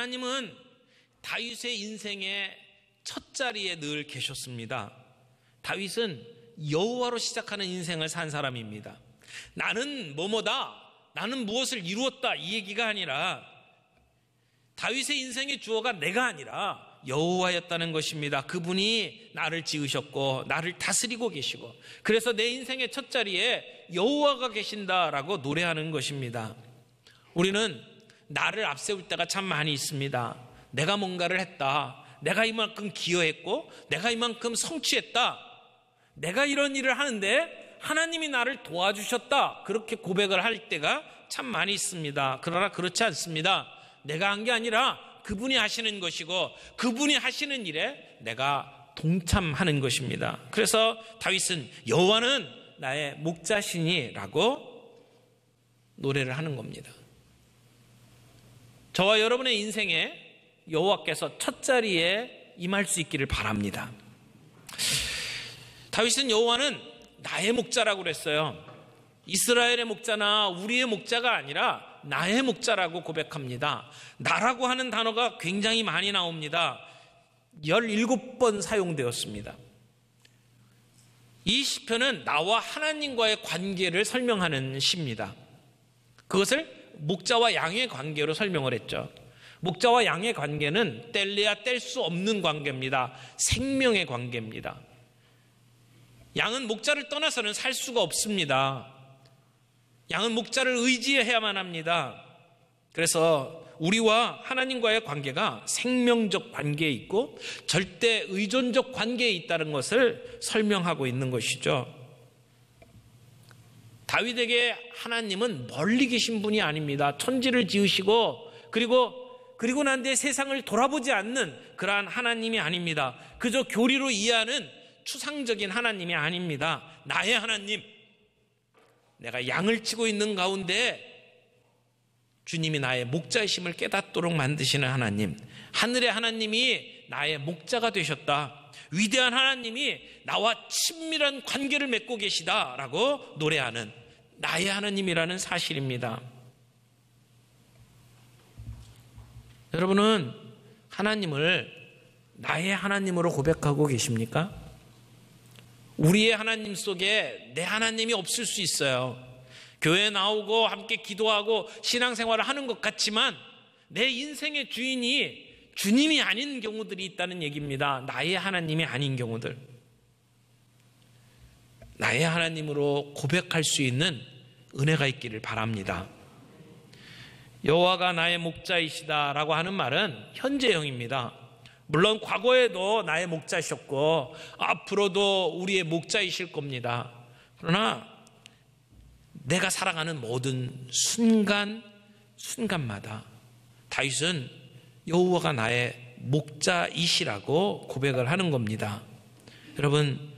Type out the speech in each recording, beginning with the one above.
하나님은 다윗의 인생의 첫 자리에 늘 계셨습니다. 다윗은 여호와로 시작하는 인생을 산 사람입니다. 나는 뭐뭐다, 나는 무엇을 이루었다, 이 얘기가 아니라 다윗의 인생의 주어가 내가 아니라 여호와였다는 것입니다. 그분이 나를 지으셨고 나를 다스리고 계시고, 그래서 내 인생의 첫 자리에 여호와가 계신다라고 노래하는 것입니다. 우리는 나를 앞세울 때가 참 많이 있습니다. 내가 뭔가를 했다, 내가 이만큼 기여했고 내가 이만큼 성취했다, 내가 이런 일을 하는데 하나님이 나를 도와주셨다, 그렇게 고백을 할 때가 참 많이 있습니다. 그러나 그렇지 않습니다. 내가 한 게 아니라 그분이 하시는 것이고 그분이 하시는 일에 내가 동참하는 것입니다. 그래서 다윗은 여호와는 나의 목자시니라고 노래를 하는 겁니다. 저와 여러분의 인생에 여호와께서 첫 자리에 임할 수 있기를 바랍니다. 다윗은 여호와는 나의 목자라고 그랬어요. 이스라엘의 목자나 우리의 목자가 아니라 나의 목자라고 고백합니다. 나라고 하는 단어가 굉장히 많이 나옵니다. 17번 사용되었습니다. 이 시편은 나와 하나님과의 관계를 설명하는 시입니다. 그것을 목자와 양의 관계로 설명을 했죠. 목자와 양의 관계는 뗄래야 뗄 수 없는 관계입니다. 생명의 관계입니다. 양은 목자를 떠나서는 살 수가 없습니다. 양은 목자를 의지해야만 합니다. 그래서 우리와 하나님과의 관계가 생명적 관계에 있고 절대 의존적 관계에 있다는 것을 설명하고 있는 것이죠. 다윗에게 하나님은 멀리 계신 분이 아닙니다. 천지를 지으시고 그리고 난 뒤에 세상을 돌아보지 않는 그러한 하나님이 아닙니다. 그저 교리로 이해하는 추상적인 하나님이 아닙니다. 나의 하나님, 내가 양을 치고 있는 가운데 주님이 나의 목자이심을 깨닫도록 만드시는 하나님, 하늘의 하나님이 나의 목자가 되셨다, 위대한 하나님이 나와 친밀한 관계를 맺고 계시다라고 노래하는 나의 하나님이라는 사실입니다. 여러분은 하나님을 나의 하나님으로 고백하고 계십니까? 우리의 하나님 속에 내 하나님이 없을 수 있어요. 교회에 나오고 함께 기도하고 신앙생활을 하는 것 같지만 내 인생의 주인이 주님이 아닌 경우들이 있다는 얘기입니다. 나의 하나님이 아닌 경우들. 나의 하나님으로 고백할 수 있는 은혜가 있기를 바랍니다. 여호와가 나의 목자이시다라고 하는 말은 현재형입니다. 물론 과거에도 나의 목자셨고 앞으로도 우리의 목자이실 겁니다. 그러나 내가 살아가는 모든 순간마다 다윗은 여호와가 나의 목자이시라고 고백을 하는 겁니다. 여러분,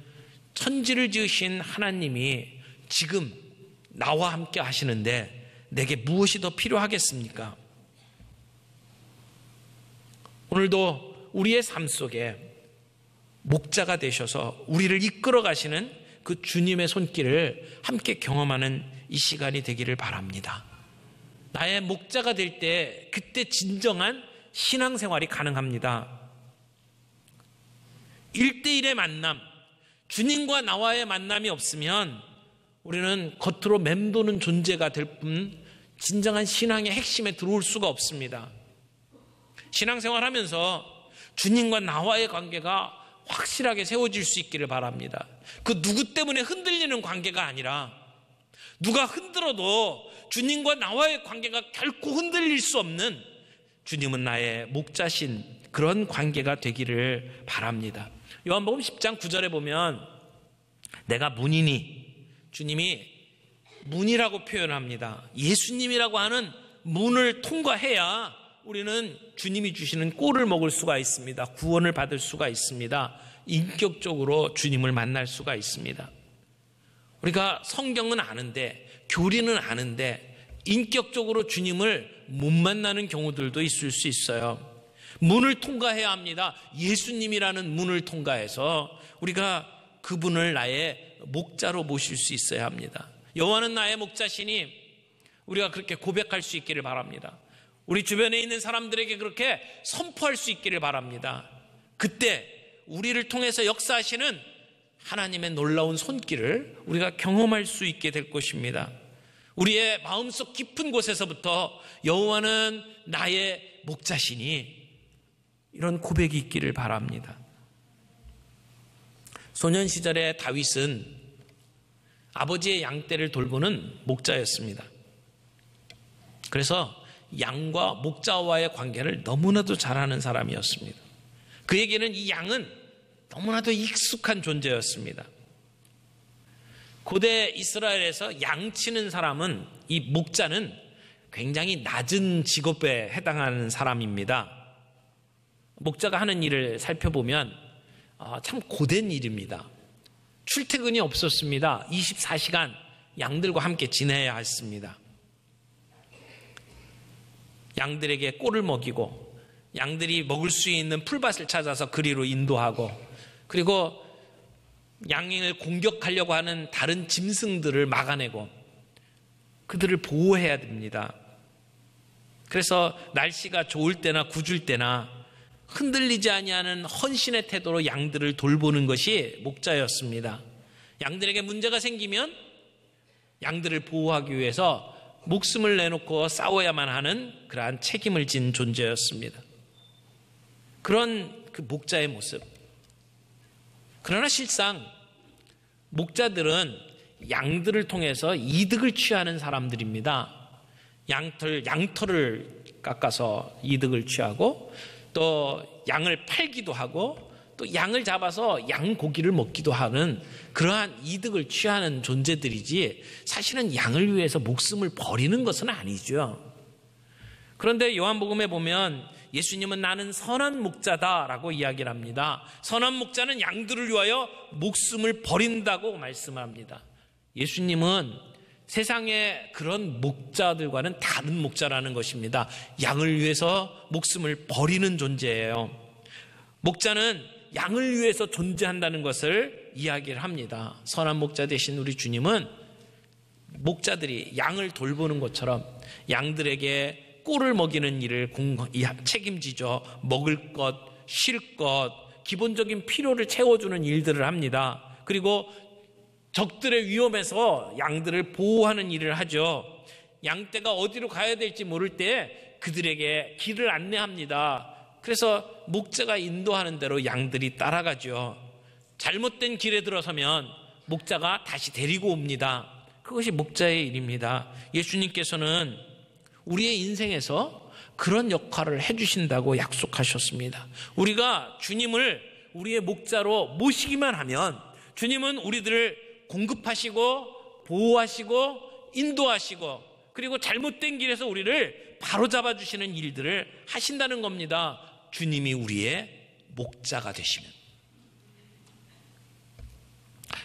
천지를 지으신 하나님이 지금 나와 함께 하시는데 내게 무엇이 더 필요하겠습니까? 오늘도 우리의 삶 속에 목자가 되셔서 우리를 이끌어 가시는 그 주님의 손길을 함께 경험하는 이 시간이 되기를 바랍니다. 나의 목자가 될 때 그때 진정한 신앙생활이 가능합니다. 1대1의 만남, 주님과 나와의 만남이 없으면 우리는 겉으로 맴도는 존재가 될 뿐 진정한 신앙의 핵심에 들어올 수가 없습니다. 신앙생활하면서 주님과 나와의 관계가 확실하게 세워질 수 있기를 바랍니다. 그 누구 때문에 흔들리는 관계가 아니라 누가 흔들어도 주님과 나와의 관계가 결코 흔들릴 수 없는 주님은 나의 목자신 그런 관계가 되기를 바랍니다. 요한복음 10장 9절에 보면 내가 문이니, 주님이 문이라고 표현합니다. 예수님이라고 하는 문을 통과해야 우리는 주님이 주시는 꼴을 먹을 수가 있습니다. 구원을 받을 수가 있습니다. 인격적으로 주님을 만날 수가 있습니다. 우리가 성경은 아는데, 교리는 아는데 인격적으로 주님을 못 만나는 경우들도 있을 수 있어요. 문을 통과해야 합니다. 예수님이라는 문을 통과해서 우리가 그분을 나의 목자로 모실 수 있어야 합니다. 여호와는 나의 목자시니 우리가 그렇게 고백할 수 있기를 바랍니다. 우리 주변에 있는 사람들에게 그렇게 선포할 수 있기를 바랍니다. 그때 우리를 통해서 역사하시는 하나님의 놀라운 손길을 우리가 경험할 수 있게 될 것입니다. 우리의 마음속 깊은 곳에서부터 여호와는 나의 목자시니 이런 고백이 있기를 바랍니다. 소년 시절에 다윗은 아버지의 양떼를 돌보는 목자였습니다. 그래서 양과 목자와의 관계를 너무나도 잘하는 사람이었습니다. 그에게는 이 양은 너무나도 익숙한 존재였습니다. 고대 이스라엘에서 양치는 사람은, 이 목자는 굉장히 낮은 직업에 해당하는 사람입니다. 목자가 하는 일을 살펴보면 참 고된 일입니다. 출퇴근이 없었습니다. 24시간 양들과 함께 지내야 했습니다. 양들에게 꼴을 먹이고 양들이 먹을 수 있는 풀밭을 찾아서 그리로 인도하고, 그리고 양을 공격하려고 하는 다른 짐승들을 막아내고 그들을 보호해야 됩니다. 그래서 날씨가 좋을 때나 궂을 때나 흔들리지 아니하는 헌신의 태도로 양들을 돌보는 것이 목자였습니다. 양들에게 문제가 생기면 양들을 보호하기 위해서 목숨을 내놓고 싸워야만 하는 그러한 책임을 진 존재였습니다. 그런 그 목자의 모습. 그러나 실상 목자들은 양들을 통해서 이득을 취하는 사람들입니다. 양털을 깎아서 이득을 취하고, 또 양을 팔기도 하고, 또 양을 잡아서 양고기를 먹기도 하는 그러한 이득을 취하는 존재들이지, 사실은 양을 위해서 목숨을 버리는 것은 아니죠. 그런데 요한복음에 보면 예수님은 나는 선한 목자다라고 이야기를 합니다. 선한 목자는 양들을 위하여 목숨을 버린다고 말씀합니다. 예수님은 세상의 그런 목자들과는 다른 목자라는 것입니다. 양을 위해서 목숨을 버리는 존재예요. 목자는 양을 위해서 존재한다는 것을 이야기를 합니다. 선한 목자 되신 우리 주님은 목자들이 양을 돌보는 것처럼 양들에게 꼴을 먹이는 일을 책임지죠. 먹을 것, 쉴 것, 기본적인 필요를 채워주는 일들을 합니다. 그리고 적들의 위험에서 양들을 보호하는 일을 하죠. 양떼가 어디로 가야 될지 모를 때 그들에게 길을 안내합니다. 그래서 목자가 인도하는 대로 양들이 따라가죠. 잘못된 길에 들어서면 목자가 다시 데리고 옵니다. 그것이 목자의 일입니다. 예수님께서는 우리의 인생에서 그런 역할을 해주신다고 약속하셨습니다. 우리가 주님을 우리의 목자로 모시기만 하면 주님은 우리들을 공급하시고 보호하시고 인도하시고, 그리고 잘못된 길에서 우리를 바로잡아 주시는 일들을 하신다는 겁니다. 주님이 우리의 목자가 되시면.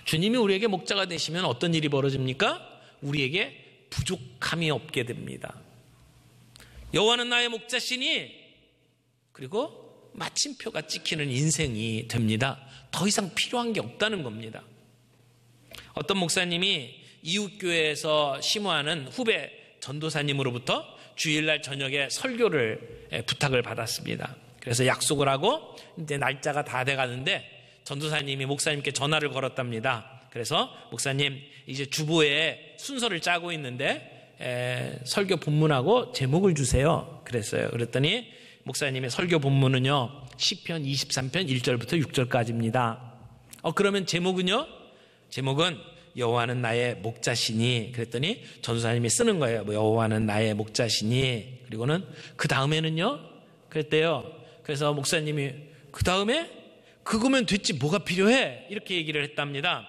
주님이 우리에게 목자가 되시면 어떤 일이 벌어집니까? 우리에게 부족함이 없게 됩니다. 여호와는 나의 목자시니, 그리고 마침표가 찍히는 인생이 됩니다. 더 이상 필요한 게 없다는 겁니다. 어떤 목사님이 이웃교회에서 심호하는 후배 전도사님으로부터 주일날 저녁에 설교를 부탁을 받았습니다. 그래서 약속을 하고 이제 날짜가 다 돼가는데 전도사님이 목사님께 전화를 걸었답니다. 그래서 목사님, 이제 주보에 순서를 짜고 있는데 설교 본문하고 제목을 주세요. 그랬어요. 그랬더니 목사님의 설교 본문은요, 시편 23편 1절부터 6절까지입니다. 그러면 제목은요? 제목은 여호와는 나의 목자시니. 그랬더니 전도사님이 쓰는 거예요. 여호와는 나의 목자시니. 그리고는 그 다음에는요? 그랬대요. 그래서 목사님이 그 다음에 그거면 됐지 뭐가 필요해? 이렇게 얘기를 했답니다.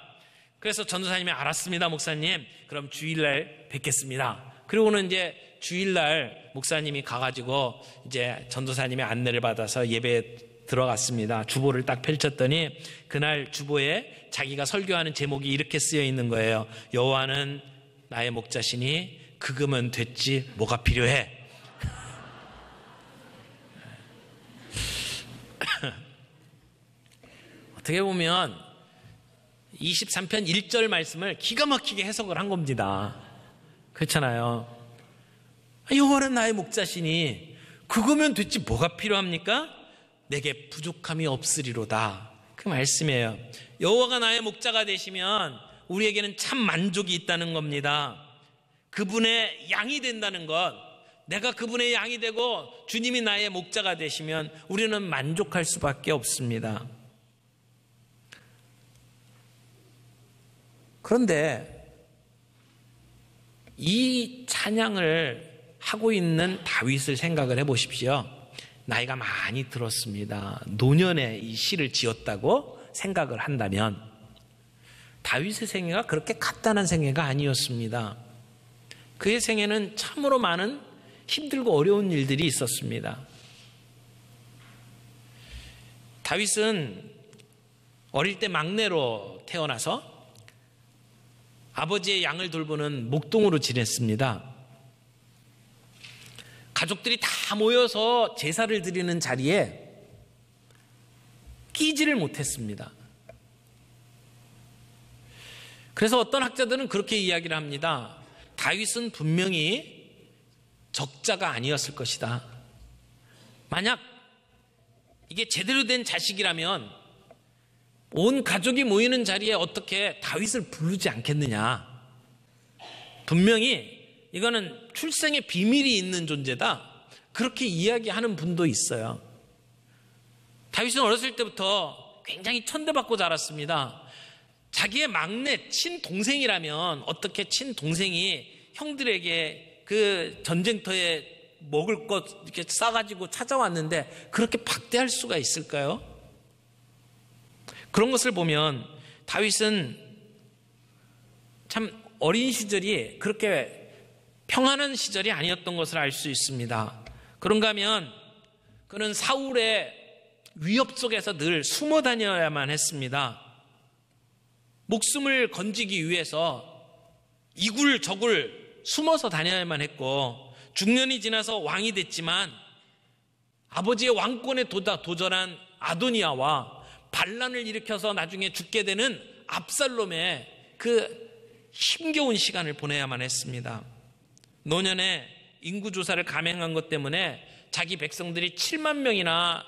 그래서 전도사님이 알았습니다, 목사님. 그럼 주일날 뵙겠습니다. 그리고는 이제 주일날 목사님이 가가지고 이제 전도사님의 안내를 받아서 예배에 들어갔습니다. 주보를 딱 펼쳤더니 그날 주보에 자기가 설교하는 제목이 이렇게 쓰여 있는 거예요. 여호와는 나의 목자시니 그거면 됐지 뭐가 필요해? 어떻게 보면 23편 1절 말씀을 기가 막히게 해석을 한 겁니다. 그렇잖아요. 여호와는 나의 목자시니 그거면 됐지 뭐가 필요합니까? 내게 부족함이 없으리로다. 그 말씀이에요. 여호와가 나의 목자가 되시면 우리에게는 참 만족이 있다는 겁니다. 그분의 양이 된다는 것, 내가 그분의 양이 되고 주님이 나의 목자가 되시면 우리는 만족할 수밖에 없습니다. 그런데 이 찬양을 하고 있는 다윗을 생각을 해보십시오. 나이가 많이 들었습니다. 노년에 이 시를 지었다고 생각을 한다면 다윗의 생애가 그렇게 간단한 생애가 아니었습니다. 그의 생애는 참으로 많은 힘들고 어려운 일들이 있었습니다. 다윗은 어릴 때 막내로 태어나서 아버지의 양을 돌보는 목동으로 지냈습니다. 가족들이 다 모여서 제사를 드리는 자리에 끼지를 못했습니다. 그래서 어떤 학자들은 그렇게 이야기를 합니다. 다윗은 분명히 적자가 아니었을 것이다. 만약 이게 제대로 된 자식이라면 온 가족이 모이는 자리에 어떻게 다윗을 부르지 않겠느냐. 분명히 이거는 출생의 비밀이 있는 존재다. 그렇게 이야기하는 분도 있어요. 다윗은 어렸을 때부터 굉장히 천대받고 자랐습니다. 자기의 막내 친동생이라면 어떻게 친동생이 형들에게 그 전쟁터에 먹을 것 이렇게 싸가지고 찾아왔는데 그렇게 박대할 수가 있을까요? 그런 것을 보면 다윗은 참 어린 시절이 그렇게 평안한 시절이 아니었던 것을 알 수 있습니다. 그런가 하면 그는 사울의 위협 속에서 늘 숨어 다녀야만 했습니다. 목숨을 건지기 위해서 이굴저굴 숨어서 다녀야만 했고 중년이 지나서 왕이 됐지만 아버지의 왕권에 도전한 아도니아와 반란을 일으켜서 나중에 죽게 되는 압살롬의 그 힘겨운 시간을 보내야만 했습니다. 노년에 인구조사를 감행한 것 때문에 자기 백성들이 7만 명이나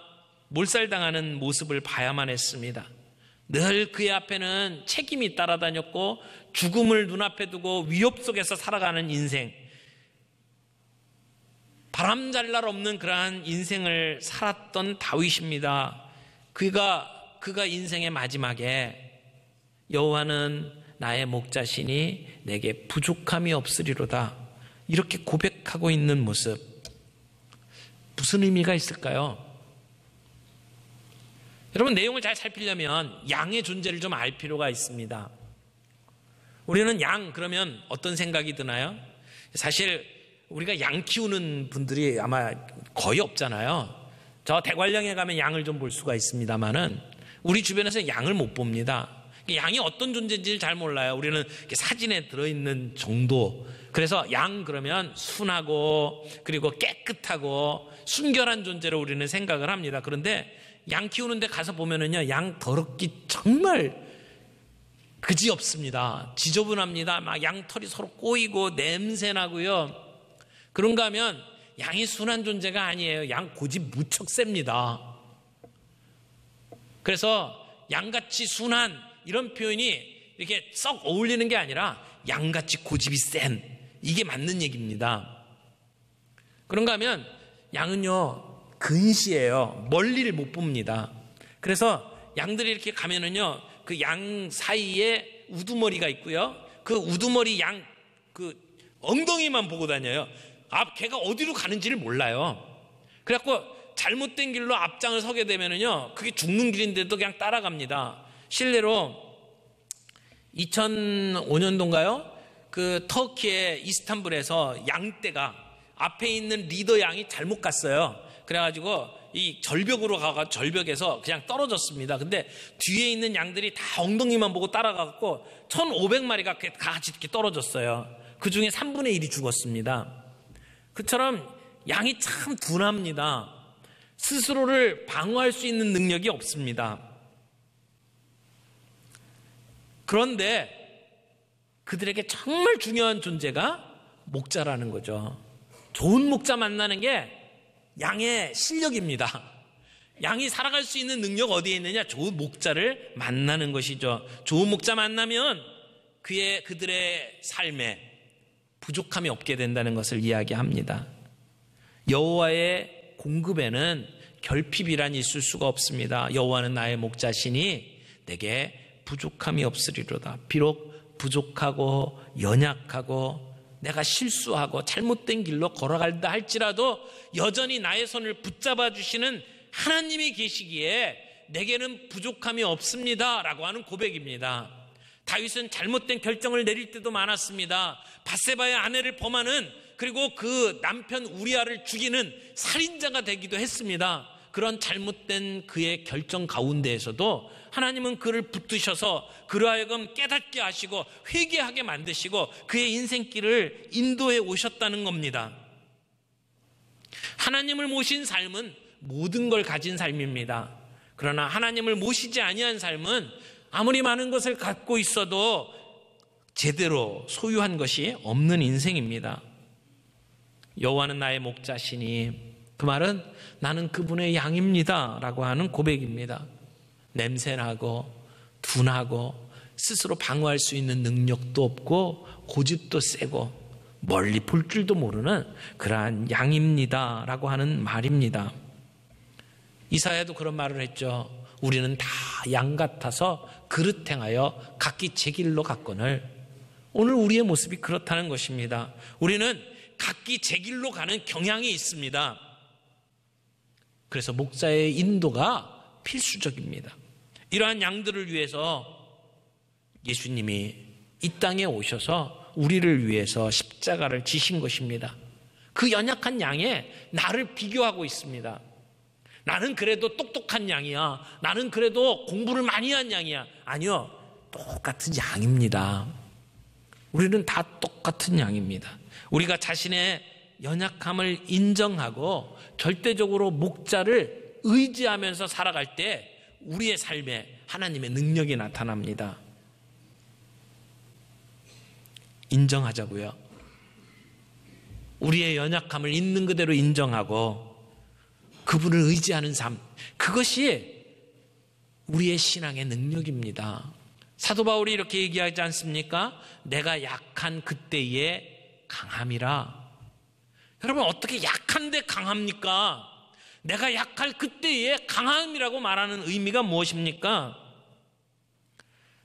몰살당하는 모습을 봐야만 했습니다. 늘 그의 앞에는 책임이 따라다녔고 죽음을 눈앞에 두고 위협 속에서 살아가는 인생, 바람잘 날 없는 그러한 인생을 살았던 다윗입니다. 그가 인생의 마지막에 여호와는 나의 목자시니 내게 부족함이 없으리로다 이렇게 고백하고 있는 모습, 무슨 의미가 있을까요? 여러분, 내용을 잘 살피려면 양의 존재를 좀 알 필요가 있습니다. 우리는 양 그러면 어떤 생각이 드나요? 사실 우리가 양 키우는 분들이 아마 거의 없잖아요. 저 대관령에 가면 양을 좀 볼 수가 있습니다만은 우리 주변에서 양을 못 봅니다. 양이 어떤 존재인지를 잘 몰라요. 우리는 사진에 들어있는 정도. 그래서 양 그러면 순하고 그리고 깨끗하고 순결한 존재로 우리는 생각을 합니다. 그런데 양 키우는 데 가서 보면은요, 양 더럽기 정말 그지없습니다. 지저분합니다. 막 양털이 서로 꼬이고 냄새 나고요. 그런가 하면 양이 순한 존재가 아니에요. 양 고집 무척 셉니다. 그래서 양같이 순한 이런 표현이 이렇게 썩 어울리는 게 아니라 양같이 고집이 센, 이게 맞는 얘기입니다. 그런가 하면 양은요 근시예요. 멀리를 못 봅니다. 그래서 양들이 이렇게 가면은요 그 양 사이에 우두머리가 있고요. 그 우두머리 양 그 엉덩이만 보고 다녀요. 걔가 어디로 가는지를 몰라요. 그래갖고 잘못된 길로 앞장을 서게 되면은요 그게 죽는 길인데도 그냥 따라갑니다. 실례로 2005년도인가요? 그 터키의 이스탄불에서 양떼가 앞에 있는 리더 양이 잘못 갔어요. 그래가지고 이 절벽으로 가가 절벽에서 그냥 떨어졌습니다. 근데 뒤에 있는 양들이 다 엉덩이만 보고 따라가고 1,500마리가 같이 이렇게 떨어졌어요. 그 중에 3분의 1이 죽었습니다. 그처럼 양이 참 둔합니다. 스스로를 방어할 수 있는 능력이 없습니다. 그런데 그들에게 정말 중요한 존재가 목자라는 거죠. 좋은 목자 만나는 게 양의 실력입니다. 양이 살아갈 수 있는 능력 어디에 있느냐? 좋은 목자를 만나는 것이죠. 좋은 목자 만나면 그들의 삶에 부족함이 없게 된다는 것을 이야기합니다. 여호와의 공급에는 결핍이란 있을 수가 없습니다. 여호와는 나의 목자시니 내게 부족함이 없으리로다. 비록 부족하고 연약하고 내가 실수하고 잘못된 길로 걸어간다 할지라도 여전히 나의 손을 붙잡아 주시는 하나님이 계시기에 내게는 부족함이 없습니다 라고 하는 고백입니다. 다윗은 잘못된 결정을 내릴 때도 많았습니다. 밧세바의 아내를 범하는, 그리고 그 남편 우리아를 죽이는 살인자가 되기도 했습니다. 그런 잘못된 그의 결정 가운데에서도 하나님은 그를 붙드셔서 그로 하여금 깨닫게 하시고 회개하게 만드시고 그의 인생길을 인도해 오셨다는 겁니다. 하나님을 모신 삶은 모든 걸 가진 삶입니다. 그러나 하나님을 모시지 아니한 삶은 아무리 많은 것을 갖고 있어도 제대로 소유한 것이 없는 인생입니다. 여호와는 나의 목자시니, 그 말은 나는 그분의 양입니다 라고 하는 고백입니다. 냄새나고 둔하고 스스로 방어할 수 있는 능력도 없고 고집도 세고 멀리 볼 줄도 모르는 그러한 양입니다 라고 하는 말입니다. 이사야도 그런 말을 했죠. 우리는 다 양 같아서 그릇 행하여 각기 제 길로 갔거늘. 오늘 우리의 모습이 그렇다는 것입니다. 우리는 각기 제 길로 가는 경향이 있습니다. 그래서 목자의 인도가 필수적입니다. 이러한 양들을 위해서 예수님이 이 땅에 오셔서 우리를 위해서 십자가를 지신 것입니다. 그 연약한 양에 나를 비교하고 있습니다. 나는 그래도 똑똑한 양이야. 나는 그래도 공부를 많이 한 양이야. 아니요, 똑같은 양입니다. 우리는 다 똑같은 양입니다. 우리가 자신의 연약함을 인정하고 절대적으로 목자를 의지하면서 살아갈 때 우리의 삶에 하나님의 능력이 나타납니다. 인정하자고요. 우리의 연약함을 있는 그대로 인정하고 그분을 의지하는 삶, 그것이 우리의 신앙의 능력입니다. 사도 바울이 이렇게 얘기하지 않습니까? 내가 약한 그때의 강함이라. 여러분, 어떻게 약한데 강합니까? 내가 약할 그때의 강함이라고 말하는 의미가 무엇입니까?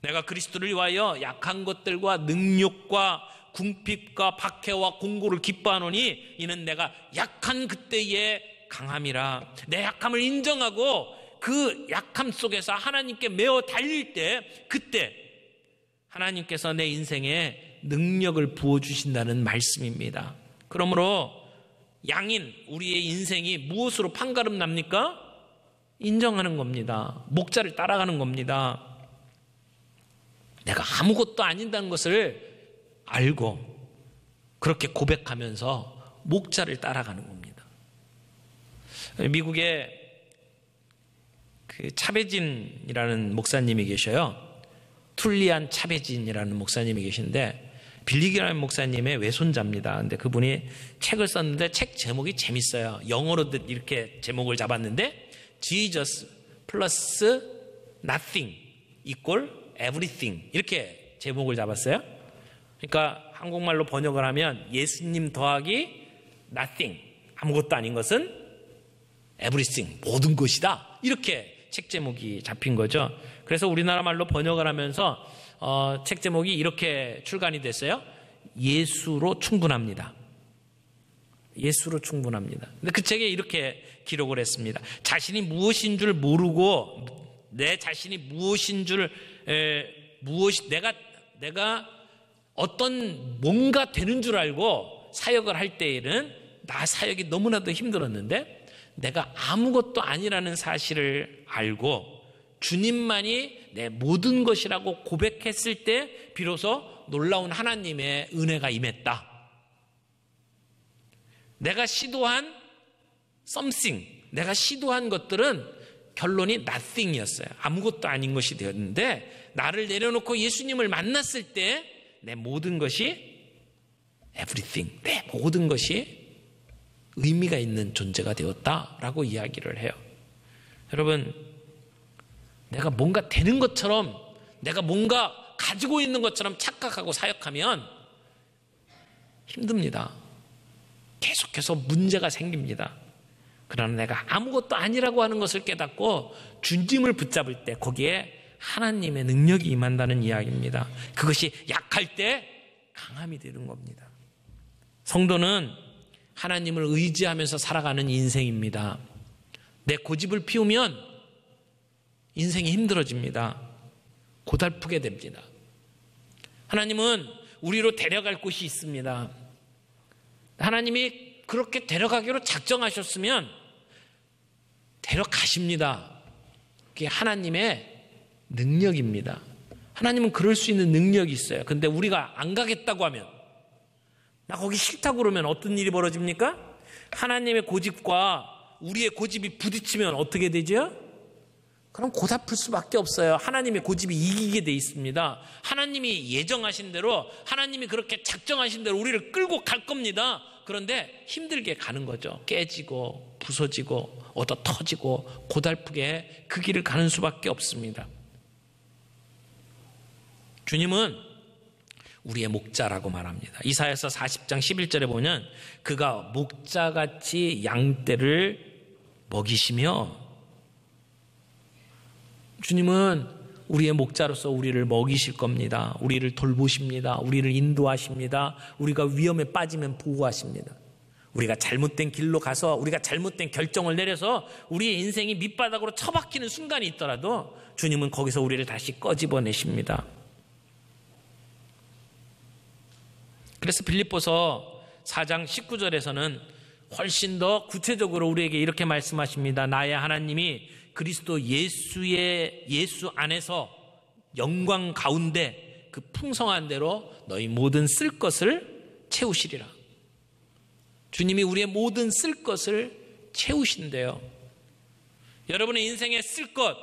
내가 그리스도를 위하여 약한 것들과 능욕과 궁핍과 박해와 공고를 기뻐하노니 이는 내가 약한 그때의 강함이라. 내 약함을 인정하고 그 약함 속에서 하나님께 매어 달릴 때, 그때 하나님께서 내 인생에 능력을 부어주신다는 말씀입니다. 그러므로 양인 우리의 인생이 무엇으로 판가름 납니까? 인정하는 겁니다. 목자를 따라가는 겁니다. 내가 아무것도 아닌다는 것을 알고 그렇게 고백하면서 목자를 따라가는 겁니다. 미국에 그 차베진이라는 목사님이 계셔요. 툴리안 차베진이라는 목사님이 계신데 빌리기라는 목사님의 외손자입니다. 근데 그분이 책을 썼는데 책 제목이 재밌어요. 영어로 이렇게 제목을 잡았는데 Jesus plus nothing equal everything, 이렇게 제목을 잡았어요. 그러니까 한국말로 번역을 하면 예수님 더하기 nothing, 아무것도 아닌 것은 everything, 모든 것이다, 이렇게 책 제목이 잡힌 거죠. 그래서 우리나라 말로 번역을 하면서 책 제목이 이렇게 출간이 됐어요. 예수로 충분합니다. 예수로 충분합니다. 근데 그 책에 이렇게 기록을 했습니다. 자신이 무엇인 줄 모르고 내 자신이 무엇인 줄 내가 어떤 뭔가 되는 줄 알고 사역을 할 때에는 나 사역이 너무나도 힘들었는데 내가 아무것도 아니라는 사실을 알고 주님만이 내 모든 것이라고 고백했을 때 비로소 놀라운 하나님의 은혜가 임했다. 내가 시도한 something, 내가 시도한 것들은 결론이 nothing이었어요. 아무것도 아닌 것이 되었는데 나를 내려놓고 예수님을 만났을 때 내 모든 것이 everything, 내 모든 것이 의미가 있는 존재가 되었다라고 이야기를 해요. 여러분, 내가 뭔가 되는 것처럼, 내가 뭔가 가지고 있는 것처럼 착각하고 사역하면 힘듭니다. 계속해서 문제가 생깁니다. 그러나 내가 아무것도 아니라고 하는 것을 깨닫고 주님을 붙잡을 때 거기에 하나님의 능력이 임한다는 이야기입니다. 그것이 약할 때 강함이 되는 겁니다. 성도는 하나님을 의지하면서 살아가는 인생입니다. 내 고집을 피우면 인생이 힘들어집니다. 고달프게 됩니다. 하나님은 우리로 데려갈 곳이 있습니다. 하나님이 그렇게 데려가기로 작정하셨으면 데려가십니다. 그게 하나님의 능력입니다. 하나님은 그럴 수 있는 능력이 있어요. 근데 우리가 안 가겠다고 하면, 나 거기 싫다고 그러면 어떤 일이 벌어집니까? 하나님의 고집과 우리의 고집이 부딪히면 어떻게 되죠? 그럼 고달플 수밖에 없어요. 하나님의 고집이 이기게 돼 있습니다. 하나님이 예정하신 대로, 하나님이 그렇게 작정하신 대로 우리를 끌고 갈 겁니다. 그런데 힘들게 가는 거죠. 깨지고 부서지고 얻어 터지고 고달프게 그 길을 가는 수밖에 없습니다. 주님은 우리의 목자라고 말합니다. 이사야서 40장 11절에 보면 그가 목자같이 양떼를 먹이시며, 주님은 우리의 목자로서 우리를 먹이실 겁니다. 우리를 돌보십니다. 우리를 인도하십니다. 우리가 위험에 빠지면 보호하십니다. 우리가 잘못된 길로 가서, 우리가 잘못된 결정을 내려서 우리의 인생이 밑바닥으로 처박히는 순간이 있더라도 주님은 거기서 우리를 다시 꺼집어내십니다. 그래서 빌립보서 4장 19절에서는 훨씬 더 구체적으로 우리에게 이렇게 말씀하십니다. 나의 하나님이 그리스도 예수 안에서 영광 가운데 그 풍성한 대로 너희 모든 쓸 것을 채우시리라. 주님이 우리의 모든 쓸 것을 채우신대요. 여러분의 인생에 쓸 것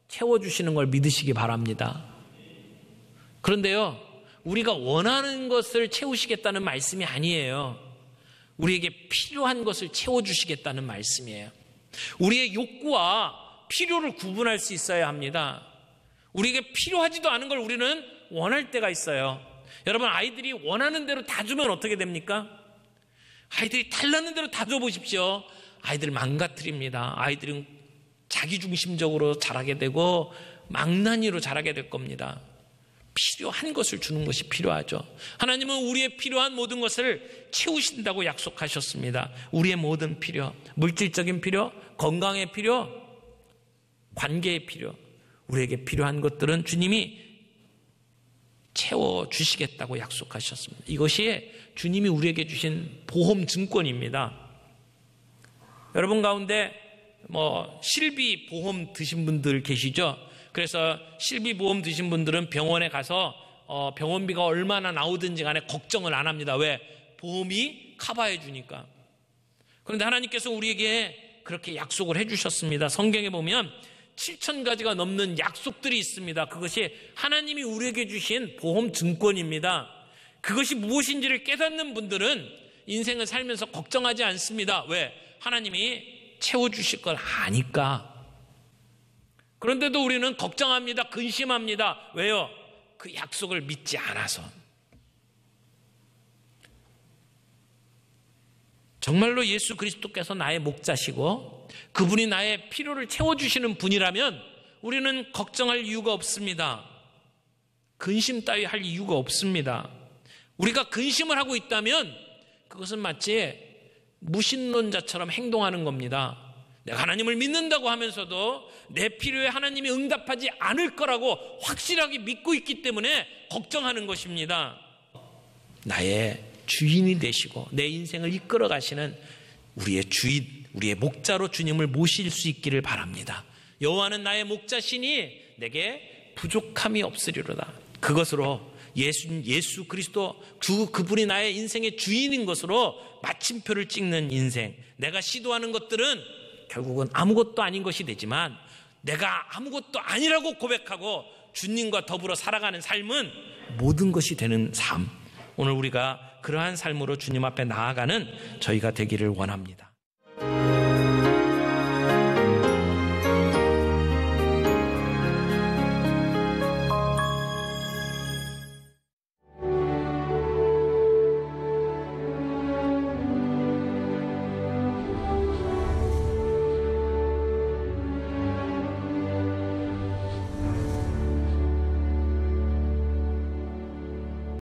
채워주시는 걸 믿으시기 바랍니다. 그런데요, 우리가 원하는 것을 채우시겠다는 말씀이 아니에요. 우리에게 필요한 것을 채워주시겠다는 말씀이에요. 우리의 욕구와 필요를 구분할 수 있어야 합니다. 우리에게 필요하지도 않은 걸 우리는 원할 때가 있어요. 여러분, 아이들이 원하는 대로 다 주면 어떻게 됩니까? 아이들이 달라는 대로 다 줘보십시오. 아이들 망가뜨립니다. 아이들은 자기중심적으로 자라게 되고 망나니로 자라게 될 겁니다. 필요한 것을 주는 것이 필요하죠. 하나님은 우리의 필요한 모든 것을 채우신다고 약속하셨습니다. 우리의 모든 필요, 물질적인 필요, 건강의 필요, 관계의 필요, 우리에게 필요한 것들은 주님이 채워주시겠다고 약속하셨습니다. 이것이 주님이 우리에게 주신 보험 증권입니다. 여러분 가운데 실비 보험 드신 분들 계시죠? 그래서 실비보험 드신 분들은 병원에 가서 병원비가 얼마나 나오든지 간에 걱정을 안 합니다. 왜? 보험이 커버해 주니까. 그런데 하나님께서 우리에게 그렇게 약속을 해주셨습니다. 성경에 보면 7,000가지가 넘는 약속들이 있습니다. 그것이 하나님이 우리에게 주신 보험 증권입니다. 그것이 무엇인지를 깨닫는 분들은 인생을 살면서 걱정하지 않습니다. 왜? 하나님이 채워주실 걸 아니까. 그런데도 우리는 걱정합니다. 근심합니다. 왜요? 그 약속을 믿지 않아서. 정말로 예수 그리스도께서 나의 목자시고 그분이 나의 필요를 채워주시는 분이라면 우리는 걱정할 이유가 없습니다. 근심 따위 할 이유가 없습니다. 우리가 근심을 하고 있다면 그것은 마치 무신론자처럼 행동하는 겁니다. 내가 하나님을 믿는다고 하면서도 내 필요에 하나님이 응답하지 않을 거라고 확실하게 믿고 있기 때문에 걱정하는 것입니다. 나의 주인이 되시고 내 인생을 이끌어 가시는 우리의 주인, 우리의 목자로 주님을 모실 수 있기를 바랍니다. 여호와는 나의 목자시니 내게 부족함이 없으리로다. 그것으로 예수 그리스도 그분이 나의 인생의 주인인 것으로 마침표를 찍는 인생. 내가 시도하는 것들은 결국은 아무것도 아닌 것이 되지만 내가 아무것도 아니라고 고백하고 주님과 더불어 살아가는 삶은 모든 것이 되는 삶. 오늘 우리가 그러한 삶으로 주님 앞에 나아가는 저희가 되기를 원합니다.